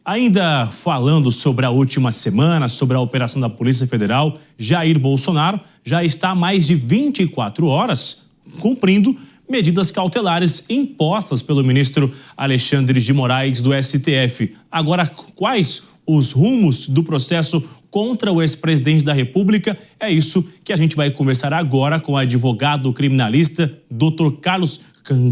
Ainda falando sobre a última semana, sobre a operação da Polícia Federal, Jair Bolsonaro já está há mais de 24 horas cumprindo medidas cautelares impostas pelo ministro Alexandre de Moraes do STF. Agora, quais os rumos do processo contra o ex-presidente da República? É isso que a gente vai conversar agora com o advogado criminalista Dr. Carlos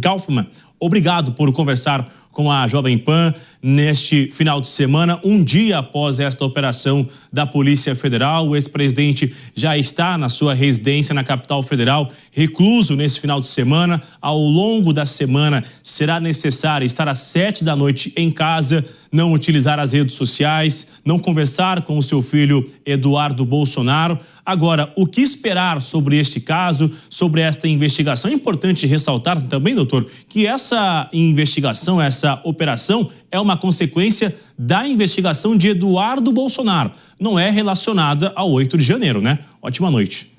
Kaufmann. Obrigado por conversar com a Jovem Pan neste final de semana, um dia após esta operação da Polícia Federal. O ex-presidente já está na sua residência na capital federal, recluso nesse final de semana. Ao longo da semana será necessário estar às 7 da noite em casa, não utilizar as redes sociais, não conversar com o seu filho Eduardo Bolsonaro. Agora, o que esperar sobre este caso, sobre esta investigação? É importante ressaltar também, doutor, que essa investigação, essa operação é uma consequência da investigação de Eduardo Bolsonaro. Não é relacionada ao 8 de janeiro, né? Ótima noite.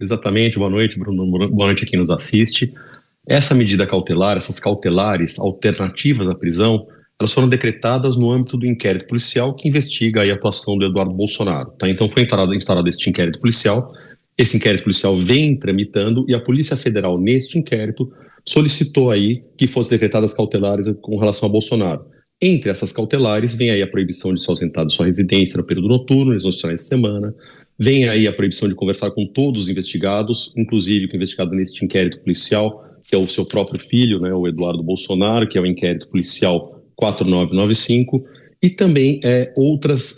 Exatamente, boa noite, Bruno, boa noite a quem nos assiste. Essa medida cautelar, essas cautelares alternativas à prisão, elas foram decretadas no âmbito do inquérito policial que investiga aí a atuação do Eduardo Bolsonaro. Tá? Então foi instalado este inquérito policial, esse inquérito policial vem tramitando e a Polícia Federal, neste inquérito, solicitou aí que fossem decretadas cautelares com relação a Bolsonaro. Entre essas cautelares, vem aí a proibição de se ausentar de sua residência no período noturno, nos finais de semana, vem aí a proibição de conversar com todos os investigados, inclusive com o investigado neste inquérito policial, que é o seu próprio filho, né, o Eduardo Bolsonaro, que é o inquérito policial 4995, e também outras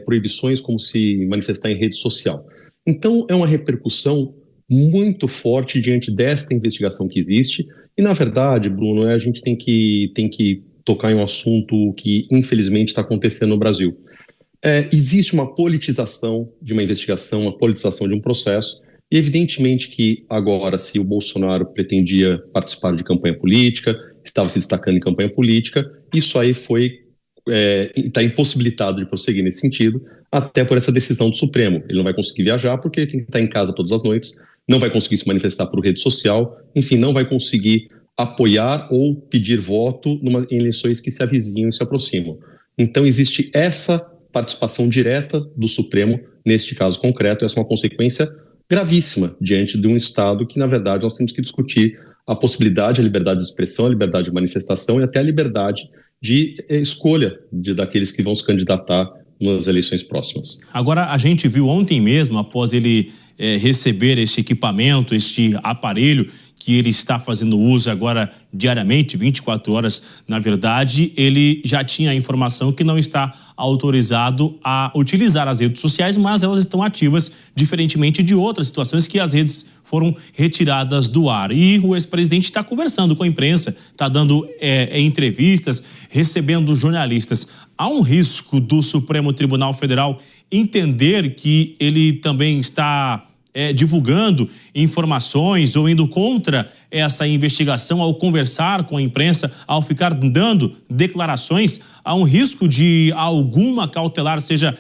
proibições, como se manifestar em rede social. Então, é uma repercussão muito forte diante desta investigação que existe, e na verdade, Bruno, a gente tem que tocar em um assunto que infelizmente está acontecendo no Brasil. Existe uma politização de uma investigação, uma politização de um processo, e evidentemente que agora, se o Bolsonaro pretendia participar de campanha política, estava se destacando em campanha política, isso aí está impossibilitado de prosseguir nesse sentido, até por essa decisão do Supremo. Ele não vai conseguir viajar porque ele tem que estar em casa todas as noites, não vai conseguir se manifestar por rede social, enfim, não vai conseguir apoiar ou pedir voto em eleições que se avizinham e se aproximam. Então existe essa participação direta do Supremo neste caso concreto, essa é uma consequência gravíssima diante de um Estado que, na verdade, nós temos que discutir a possibilidade, a liberdade de expressão, a liberdade de manifestação e até a liberdade de escolha daqueles que vão se candidatar nas eleições próximas. Agora, a gente viu ontem mesmo, após ele receber este equipamento, este aparelho, que ele está fazendo uso agora diariamente, 24 horas, na verdade, ele já tinha a informação que não está autorizado a utilizar as redes sociais, mas elas estão ativas, diferentemente de outras situações que as redes foram retiradas do ar. E o ex-presidente está conversando com a imprensa, está dando entrevistas, recebendo jornalistas. Há um risco do Supremo Tribunal Federal entender que ele também está divulgando informações ou indo contra essa investigação ao conversar com a imprensa, ao ficar dando declarações? Há um risco de alguma cautelar seja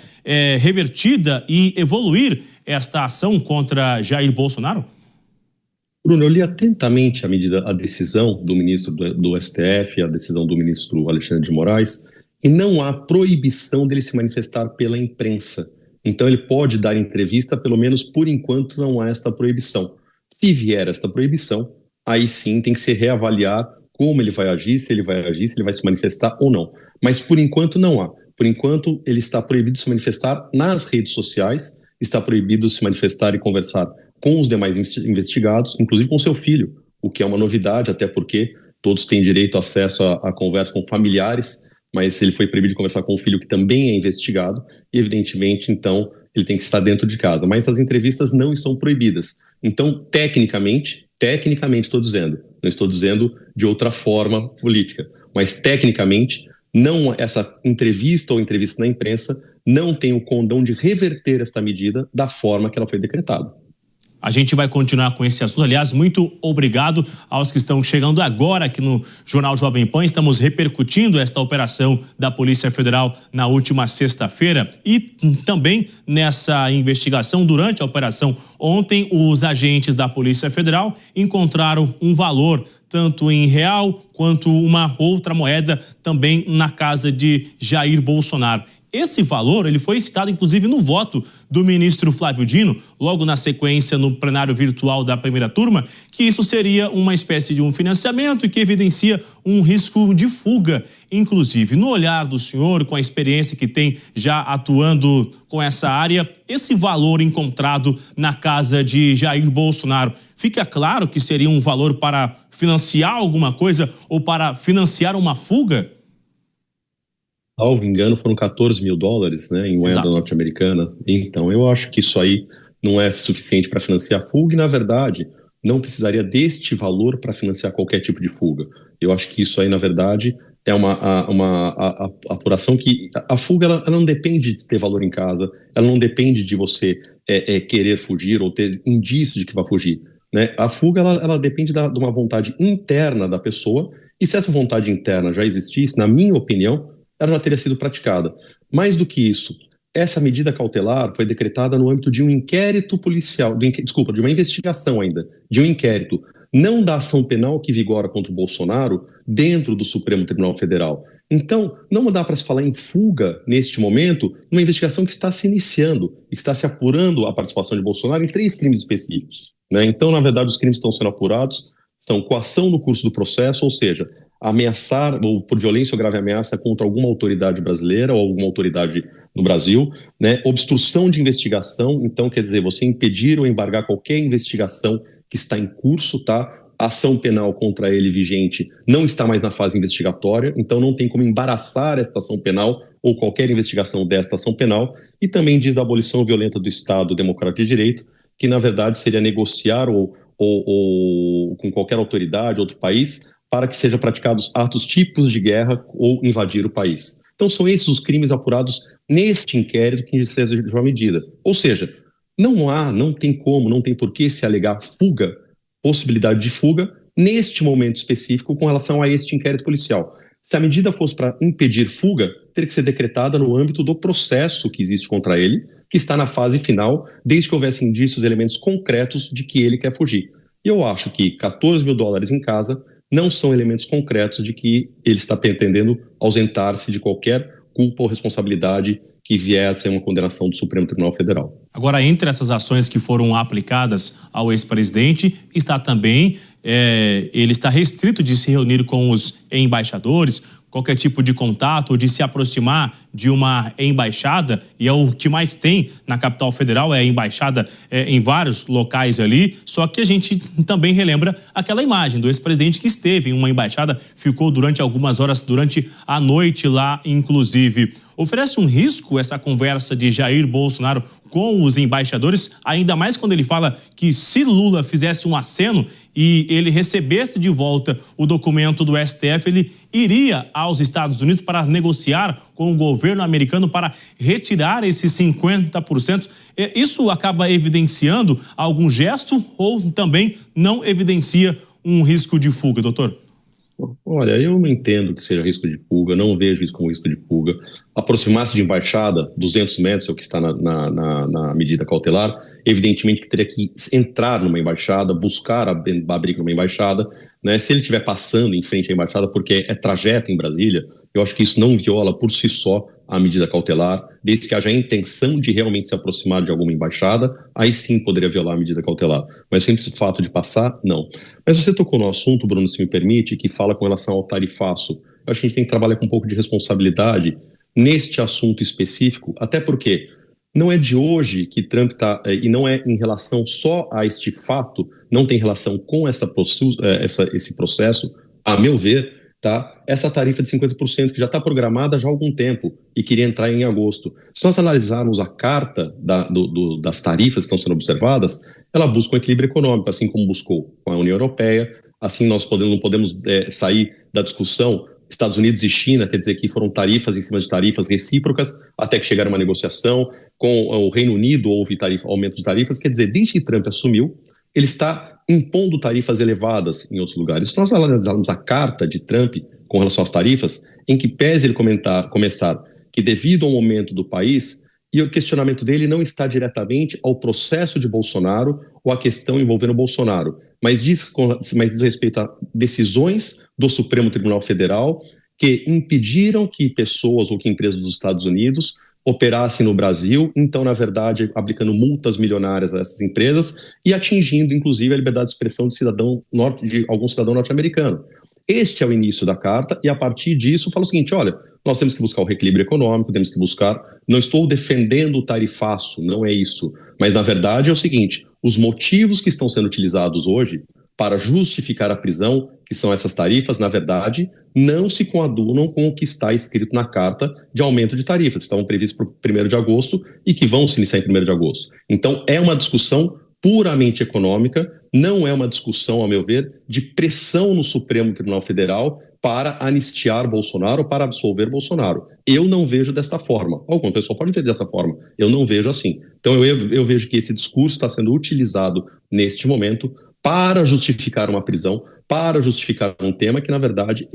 revertida e evoluir esta ação contra Jair Bolsonaro? Bruno, eu li atentamente a decisão do ministro do STF, a decisão do ministro Alexandre de Moraes, e não há proibição dele se manifestar pela imprensa. Então ele pode dar entrevista, pelo menos por enquanto não há esta proibição. Se vier esta proibição, aí sim tem que se reavaliar como ele vai agir, se ele vai se manifestar ou não. Mas por enquanto não há. Por enquanto ele está proibido de se manifestar nas redes sociais, está proibido de se manifestar e conversar com os demais investigados, inclusive com seu filho, o que é uma novidade, até porque todos têm direito a acesso a conversa com familiares, mas ele foi proibido de conversar com o filho que também é investigado, e evidentemente, então, ele tem que estar dentro de casa. Mas as entrevistas não estão proibidas. Então, tecnicamente estou dizendo, não estou dizendo de outra forma política, mas tecnicamente, não, essa entrevista ou entrevista na imprensa não tem o condão de reverter esta medida da forma que ela foi decretada. A gente vai continuar com esse assunto. Aliás, muito obrigado aos que estão chegando agora aqui no Jornal Jovem Pan. Estamos repercutindo esta operação da Polícia Federal na última sexta-feira e também nessa investigação durante a Operação Ontem, os agentes da Polícia Federal encontraram um valor, tanto em real quanto uma outra moeda, também na casa de Jair Bolsonaro. Esse valor ele foi citado, inclusive, no voto do ministro Flávio Dino, logo na sequência no plenário virtual da primeira turma, que isso seria uma espécie de um financiamento e que evidencia um risco de fuga. Inclusive, no olhar do senhor, com a experiência que tem já atuando com essa área, esse valor encontrado na casa de Jair Bolsonaro, fica claro que seria um valor para financiar alguma coisa ou para financiar uma fuga? Salvo engano, foram 14 mil dólares, né, em moeda norte-americana. Então, eu acho que isso aí não é suficiente para financiar a fuga e, na verdade, não precisaria deste valor para financiar qualquer tipo de fuga. Eu acho que isso aí, na verdade, é uma apuração que a fuga ela não depende de ter valor em casa, ela não depende de você querer fugir ou ter indício de que vai fugir, né? A fuga ela depende de uma vontade interna da pessoa, e se essa vontade interna já existisse, na minha opinião, ela já teria sido praticada. Mais do que isso, essa medida cautelar foi decretada no âmbito de um inquérito policial, de uma investigação ainda, de um inquérito, não da ação penal que vigora contra o Bolsonaro dentro do Supremo Tribunal Federal. Então, não dá para se falar em fuga neste momento, numa investigação que está se iniciando, e que está se apurando a participação de Bolsonaro em 3 crimes específicos, né? Então, na verdade, os crimes que estão sendo apurados são coação no curso do processo, ou seja, ameaçar, ou por violência ou grave ameaça contra alguma autoridade brasileira ou alguma autoridade no Brasil, né? Obstrução de investigação, então quer dizer, você impedir ou embargar qualquer investigação que está em curso, tá? A ação penal contra ele vigente não está mais na fase investigatória, então não tem como embaraçar esta ação penal ou qualquer investigação desta ação penal, e também diz da abolição violenta do Estado Democrático de Direito, que na verdade seria negociar ou com qualquer autoridade, outro país, para que sejam praticados atos típicos de guerra ou invadir o país. Então são esses os crimes apurados neste inquérito que seja de uma medida. Ou seja, não tem como, não tem por que se alegar fuga, possibilidade de fuga, neste momento específico com relação a este inquérito policial. Se a medida fosse para impedir fuga, teria que ser decretada no âmbito do processo que existe contra ele, que está na fase final, desde que houvesse indícios, elementos concretos de que ele quer fugir. E eu acho que 14 mil dólares em casa não são elementos concretos de que ele está pretendendo ausentar-se de qualquer culpa ou responsabilidade que vier a ser uma condenação do Supremo Tribunal Federal. Agora, entre essas ações que foram aplicadas ao ex-presidente, está também, ele está restrito de se reunir com os embaixadores, qualquer tipo de contato ou de se aproximar de uma embaixada, e é o que mais tem na capital federal, é a embaixada em vários locais ali, só que a gente também relembra aquela imagem do ex-presidente que esteve em uma embaixada, ficou durante algumas horas, durante a noite lá, inclusive. Oferece um risco essa conversa de Jair Bolsonaro com os embaixadores, ainda mais quando ele fala que se Lula fizesse um aceno e ele recebesse de volta o documento do STF, ele iria aos Estados Unidos para negociar com o governo americano para retirar esses 50%. Isso acaba evidenciando algum gesto ou também não evidencia um risco de fuga, doutor? Olha, eu não entendo que seja risco de fuga, não vejo isso como risco de fuga. Aproximar-se de embaixada, 200 metros é o que está na medida cautelar, evidentemente que teria que entrar numa embaixada, buscar abrir numa embaixada, né? Se ele estiver passando em frente à embaixada, porque é trajeto em Brasília, eu acho que isso não viola por si só a medida cautelar, desde que haja a intenção de realmente se aproximar de alguma embaixada, aí sim poderia violar a medida cautelar. Mas sempre o fato de passar, não. Mas você tocou no assunto, Bruno, se me permite, que fala com relação ao tarifaço. Eu acho que a gente tem que trabalhar com um pouco de responsabilidade neste assunto específico, até porque não é de hoje que Trump está, e não é em relação só a este fato, não tem relação com esse processo, a meu ver, tá? Essa tarifa de 50% que já está programada já há algum tempo e queria entrar em agosto. Se nós analisarmos a carta das tarifas que estão sendo observadas, ela busca um equilíbrio econômico, assim como buscou com a União Europeia, assim nós não podemos sair da discussão Estados Unidos e China, quer dizer que foram tarifas em cima de tarifas recíprocas, até que chegaram a uma negociação. Com o Reino Unido houve aumento de tarifas, quer dizer, desde que Trump assumiu, ele está impondo tarifas elevadas em outros lugares. Se nós analisarmos a carta de Trump com relação às tarifas, em que pese ele começar que devido ao momento do país, e o questionamento dele não está diretamente ao processo de Bolsonaro ou à questão envolvendo Bolsonaro, mas diz respeito a decisões do Supremo Tribunal Federal que impediram que pessoas ou que empresas dos Estados Unidos operassem no Brasil, então, na verdade, aplicando multas milionárias a essas empresas e atingindo, inclusive, a liberdade de expressão de algum cidadão norte-americano. Este é o início da carta, e a partir disso fala o seguinte: olha, nós temos que buscar o reequilíbrio econômico, temos que buscar... Não estou defendendo o tarifaço, não é isso. Mas, na verdade, é o seguinte: os motivos que estão sendo utilizados hoje para justificar a prisão, que são essas tarifas, na verdade, não se coadunam com o que está escrito na carta de aumento de tarifas, que estavam previstos para o 1º de agosto e que vão se iniciar em 1º de agosto. Então, é uma discussão puramente econômica, não é uma discussão, ao meu ver, de pressão no Supremo Tribunal Federal para anistiar Bolsonaro, para absolver Bolsonaro. Eu não vejo desta forma. Alguma pessoa pode ver dessa forma. Eu não vejo assim. Então eu vejo que esse discurso está sendo utilizado neste momento para justificar uma prisão, para justificar um tema que, na verdade,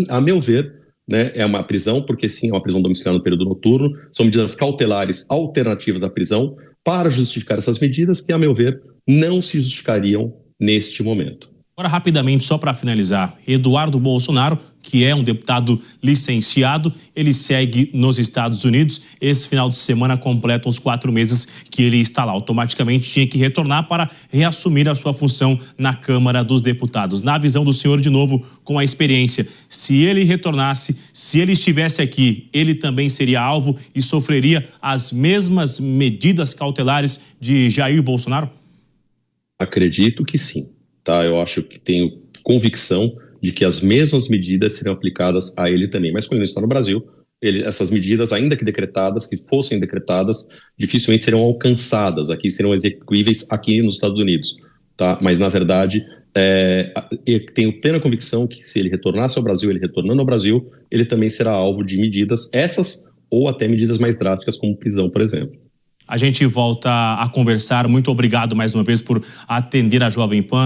a meu ver, né, é uma prisão, porque sim, é uma prisão domiciliar no período noturno, são medidas cautelares alternativas à prisão, para justificar essas medidas que, a meu ver, não se justificariam neste momento. Agora, rapidamente, só para finalizar, Eduardo Bolsonaro, que é um deputado licenciado, ele segue nos Estados Unidos. Esse final de semana completam os 4 meses que ele está lá. Automaticamente tinha que retornar para reassumir a sua função na Câmara dos Deputados. Na visão do senhor, de novo, com a experiência, se ele retornasse, se ele estivesse aqui, ele também seria alvo e sofreria as mesmas medidas cautelares de Jair Bolsonaro? Acredito que sim. Tá, eu acho que tenho convicção de que as mesmas medidas seriam aplicadas a ele também. Mas quando ele está no Brasil, essas medidas, ainda que decretadas, que fossem decretadas, dificilmente serão alcançadas. Aqui serão execuíveis aqui nos Estados Unidos. Tá? Mas, na verdade, eu tenho plena convicção que se ele retornasse ao Brasil, ele retornando ao Brasil, ele também será alvo de medidas essas ou até medidas mais drásticas, como prisão, por exemplo. A gente volta a conversar. Muito obrigado mais uma vez por atender a Jovem Pan.